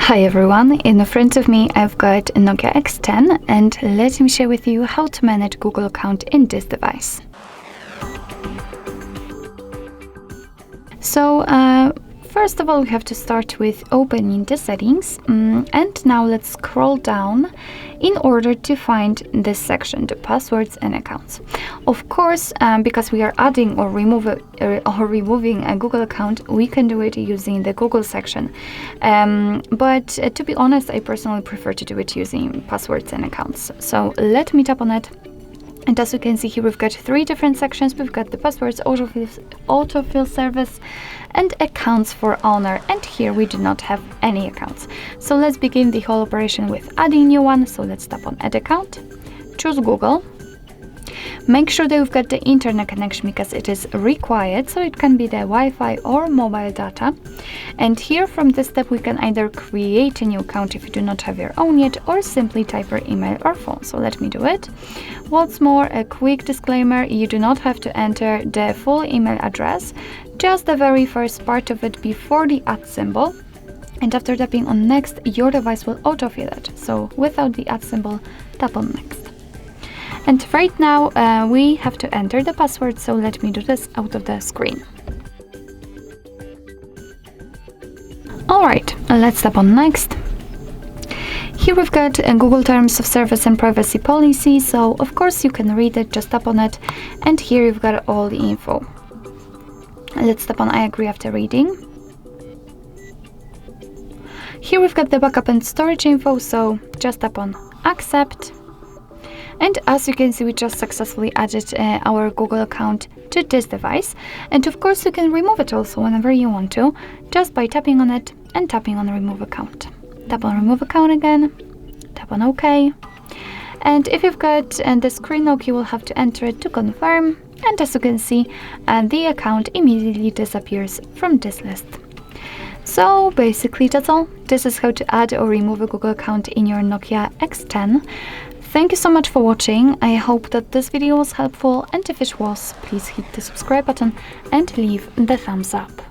Hi everyone, in front of me I've got a Nokia X10 and let me share with you how to manage Google account in this device. So first of all we have to start with opening the settings and now let's scroll down in order to find this section, the passwords and accounts. Of course, because we are adding or removing a Google account, we can do it using the Google section. But to be honest, I personally prefer to do it using passwords and accounts. So let me tap on it. And as you can see here, we've got three different sections. We've got the passwords, autofill service, and accounts for owner. And here we do not have any accounts. So let's begin the whole operation with adding new one. So let's tap on add account, choose Google. Make sure that you've got the internet connection because it is required, so it can be the Wi-Fi or mobile data. And here from this step we can either create a new account if you do not have your own yet, or simply type your email or phone. So let me do it. What's more, a quick disclaimer, you do not have to enter the full email address, just the very first part of it before the @ symbol. And after tapping on next, your device will autofill it. So without the @ symbol, tap on next. And right now we have to enter the password, so let me do this out of the screen. Alright, let's tap on next. Here we've got Google Terms of Service and Privacy Policy, so of course you can read it, just tap on it, and here you've got all the info. Let's tap on I agree after reading. Here we've got the backup and storage info, so just tap on accept. And as you can see, we just successfully added our Google account to this device. And of course, you can remove it also whenever you want to, just by tapping on it and tapping on remove account. Tap on remove account again, tap on OK. And if you've got the screen lock, you will have to enter it to confirm. And as you can see, the account immediately disappears from this list. So basically that's all. This is how to add or remove a Google account in your Nokia X10. Thank you so much for watching. I hope that this video was helpful, and if it was, please hit the subscribe button and leave the thumbs up.